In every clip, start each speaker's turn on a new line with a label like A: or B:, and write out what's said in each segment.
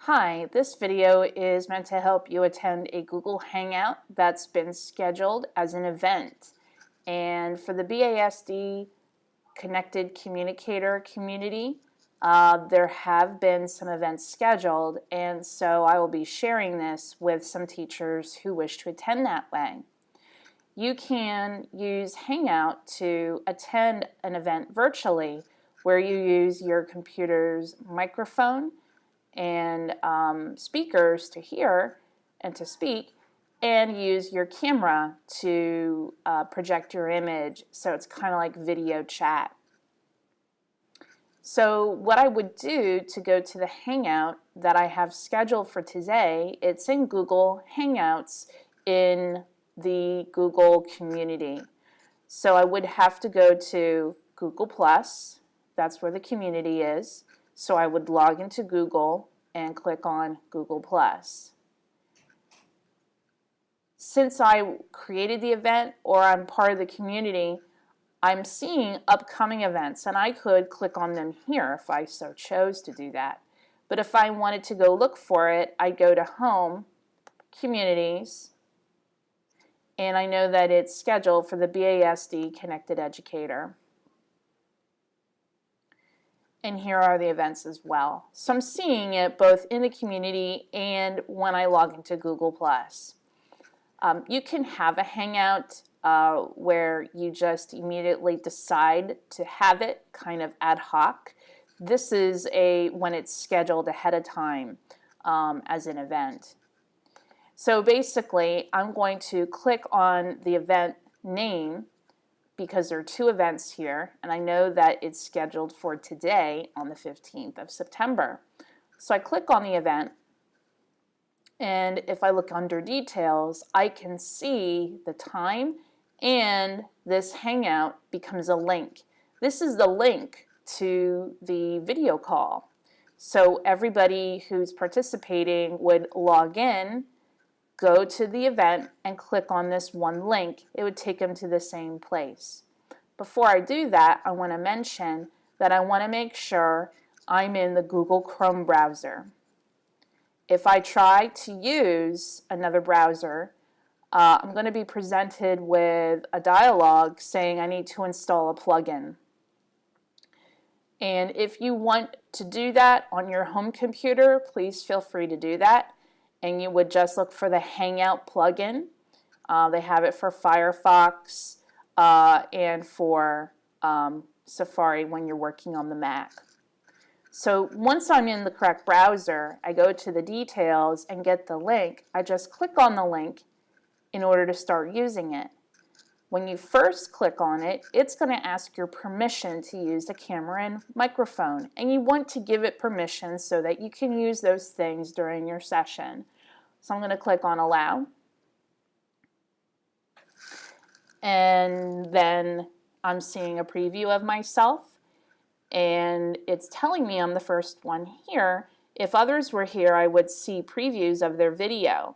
A: Hi, this video is meant to help you attend a Google Hangout that's been scheduled as an event. And for the BASD Connected Communicator community, there have been some events scheduled, and so I will be sharing this with some teachers who wish to attend that way. You can use Hangout to attend an event virtually where you use your computer's microphone and speakers to hear and to speak, and use your camera to project your image, so it's kind of like video chat. So what I would do to go to the Hangout that I have scheduled for today, it's in Google Hangouts in the Google community. So I would have to go to Google+, that's where the community is. So I would log into Google and click on Google+. Since I created the event or I'm part of the community, I'm seeing upcoming events, and I could click on them here if I so chose to do that. But if I wanted to go look for it, I go to Home, Communities, and I know that it's scheduled for the BASD Connected Educator. And here are the events as well. So I'm seeing it both in the community and when I log into Google+. You can have a Hangout where you just immediately decide to have it kind of ad hoc. This is when it's scheduled ahead of time as an event. So basically, I'm going to click on the event name because there are two events here, and I know that it's scheduled for today on the 15th of September. So I click on the event, and if I look under details, I can see the time, and this Hangout becomes a link. This is the link to the video call. So everybody who's participating would log in, go to the event, and click on this one link. It would take them to the same place. Before I do that, I want to mention that I want to make sure I'm in the Google Chrome browser. If I try to use another browser, I'm going to be presented with a dialog saying I need to install a plugin. And if you want to do that on your home computer, please feel free to do that. And you would just look for the Hangout plugin. They have it for Firefox and for Safari when you're working on the Mac. So once I'm in the correct browser, I go to the details and get the link. I just click on the link in order to start using it. When you first click on it, it's going to ask your permission to use the camera and microphone, and you want to give it permission so that you can use those things during your session. So I'm going to click on Allow, and then I'm seeing a preview of myself, and it's telling me I'm the first one here. If others were here, I would see previews of their video,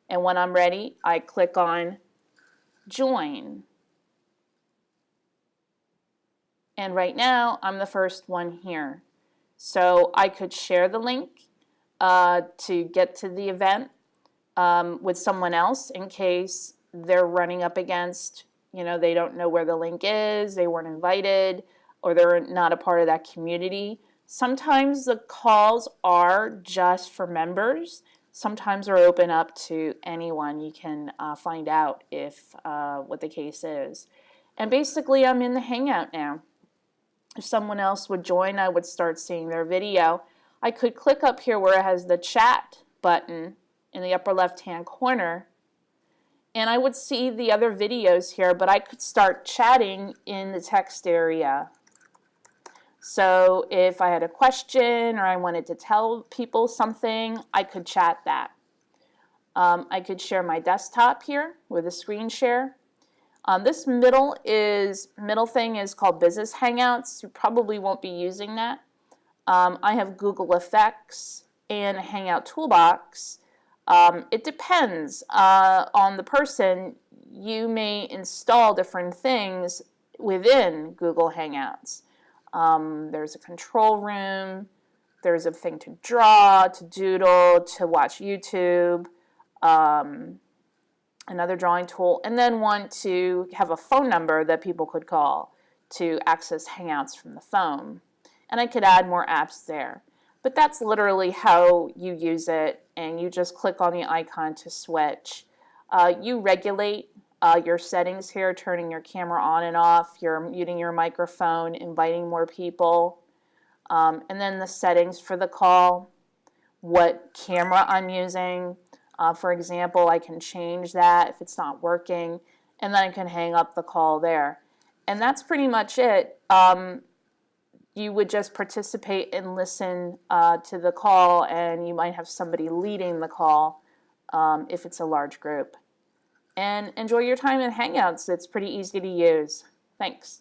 A: and when I'm ready, I click on Join. And right now, I'm the first one here. So I could share the link to get to the event with someone else in case they're running up against, they don't know where the link is, they weren't invited, or they're not a part of that community. Sometimes the calls are just for members. Sometimes they're open up to anyone. You can find out if what the case is. And basically, I'm in the Hangout now. If someone else would join, I would start seeing their video. I could click up here where it has the chat button in the upper left-hand corner, and I would see the other videos here, but I could start chatting in the text area. So if I had a question or I wanted to tell people something, I could chat that. I could share my desktop here with a screen share. This middle thing is called Business Hangouts. You probably won't be using that. I have Google Effects and Hangout Toolbox. It depends on the person. You may install different things within Google Hangouts. There's a control room, There's a thing to draw, to doodle, to watch YouTube, another drawing tool, and then one to have a phone number that people could call to access Hangouts from the phone. And I could add more apps there. But that's literally how you use it, and you just click on the icon to switch. You regulate your settings here, turning your camera on and off, you're muting your microphone, inviting more people, and then the settings for the call, what camera I'm using. For example, I can change that if it's not working, and then I can hang up the call there. And that's pretty much it. You would just participate and listen to the call, and you might have somebody leading the call if it's a large group. And enjoy your time in Hangouts. It's pretty easy to use. Thanks.